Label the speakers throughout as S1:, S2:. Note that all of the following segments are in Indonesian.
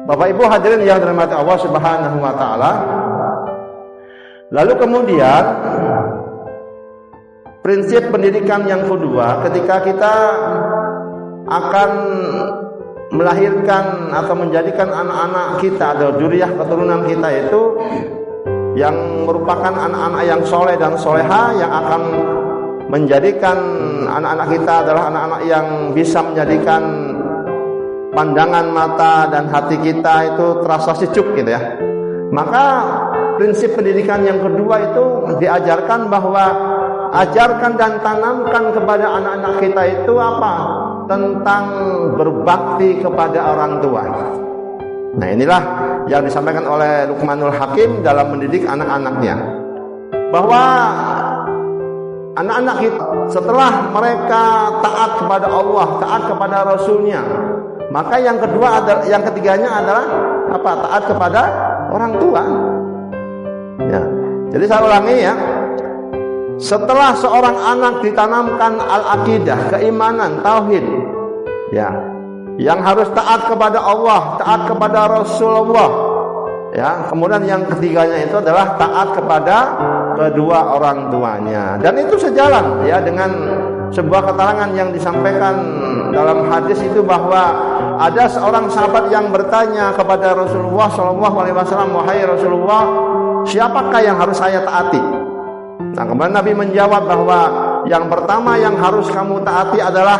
S1: Bapak Ibu hadirin yang dirahmati Allah Subhanahu wa taala. Lalu kemudian prinsip pendidikan yang kedua, ketika kita akan melahirkan atau menjadikan anak-anak kita atau dzurriyyah keturunan kita itu yang merupakan anak-anak yang soleh dan soleha, yang akan menjadikan anak-anak kita adalah anak-anak yang bisa menjadikan pandangan mata dan hati kita itu terasa sejuk gitu ya. Maka prinsip pendidikan yang kedua itu diajarkan bahwa ajarkan dan tanamkan kepada anak-anak kita itu apa? Tentang berbakti kepada orang tua. Nah, inilah yang disampaikan oleh Luqmanul Hakim dalam mendidik anak-anaknya. Bahwa anak-anak kita setelah mereka taat kepada Allah, taat kepada Rasulnya, maka yang kedua adalah, yang ketiganya adalah apa? Taat kepada orang tua. Ya. Jadi saya ulangi ya. Setelah seorang anak ditanamkan al-aqidah, keimanan, tauhid, ya, yang harus taat kepada Allah, taat kepada Rasulullah, ya, kemudian yang ketiganya itu adalah taat kepada kedua orang tuanya. Dan itu sejalan ya dengan sebuah keterangan yang disampaikan dalam hadis itu, bahwa ada seorang sahabat yang bertanya kepada Rasulullah SAW, wahai Rasulullah, siapakah yang harus saya taati? Nah, kemudian Nabi menjawab bahwa yang pertama yang harus kamu taati adalah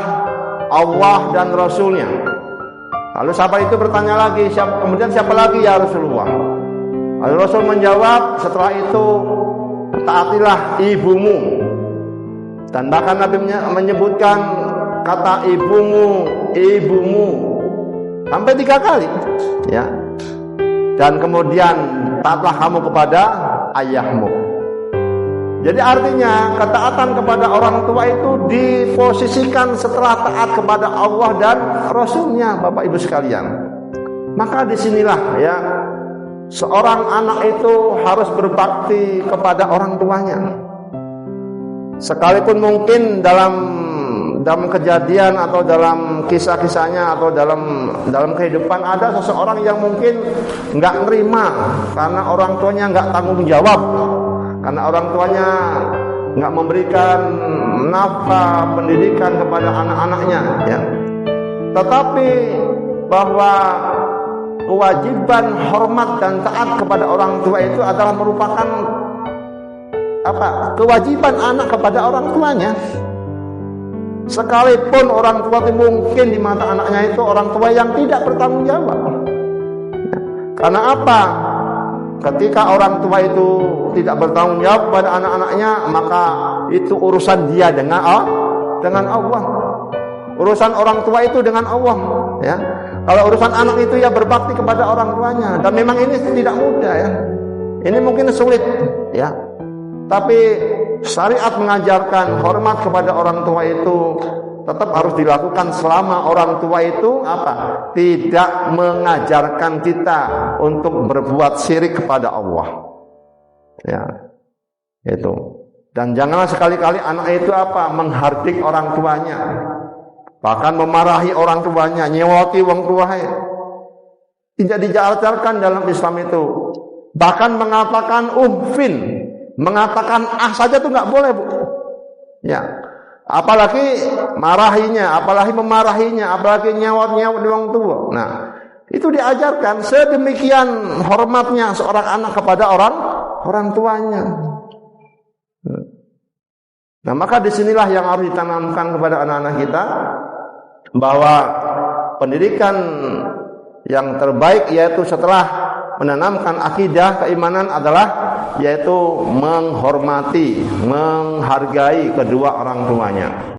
S1: Allah dan Rasulnya. Lalu sahabat itu bertanya lagi, kemudian siapa lagi ya Rasulullah? Lalu Rasul menjawab, setelah itu taatilah ibumu. Dan bahkan Nabi menyebutkan kata ibumu sampai 3 kali, ya. Dan kemudian taatlah kamu kepada ayahmu. Jadi artinya ketaatan kepada orang tua itu diposisikan setelah taat kepada Allah dan Rasulnya, Bapak Ibu sekalian. Maka disinilah ya, seorang anak itu harus berbakti kepada orang tuanya. Sekalipun mungkin dalam kejadian atau dalam kisah-kisahnya atau dalam kehidupan ada seseorang yang mungkin nggak nerima karena orang tuanya nggak tanggung jawab, karena orang tuanya nggak memberikan nafkah pendidikan kepada anak-anaknya, ya. Tetapi bahwa kewajiban hormat dan taat kepada orang tua itu adalah merupakan apa? Kewajiban anak kepada orang tuanya. Sekalipun orang tua itu mungkin di mata anaknya itu orang tua yang tidak bertanggung jawab. Karena apa? Ketika orang tua itu tidak bertanggung jawab pada anak-anaknya, maka itu urusan dia dengan Allah. Urusan orang tua itu dengan Allah, ya. Kalau urusan anak itu ya berbakti kepada orang tuanya. Dan memang ini tidak mudah ya. Ini mungkin sulit, ya. Tapi syariat mengajarkan hormat kepada orang tua itu tetap harus dilakukan selama orang tua itu apa? Tidak mengajarkan kita untuk berbuat syirik kepada Allah. Ya. Itu. Dan janganlah sekali-kali anak itu apa? Menghardik orang tuanya. Bahkan memarahi orang tuanya, nyewoti wong tuanya. Tidak diajarkan dalam Islam itu. Bahkan mengatakan uffin, mengatakan saja itu nggak boleh, Bu. Ya. Apalagi marahinya, apalagi memarahinya, apalagi nyewot-nyewot di wong tua. Nah, itu diajarkan sedemikian hormatnya seorang anak kepada orang tuanya. Nah, maka disinilah yang harus ditanamkan kepada anak-anak kita, bahwa pendidikan yang terbaik yaitu setelah menanamkan akidah keimanan adalah yaitu menghormati, menghargai kedua orang tuanya.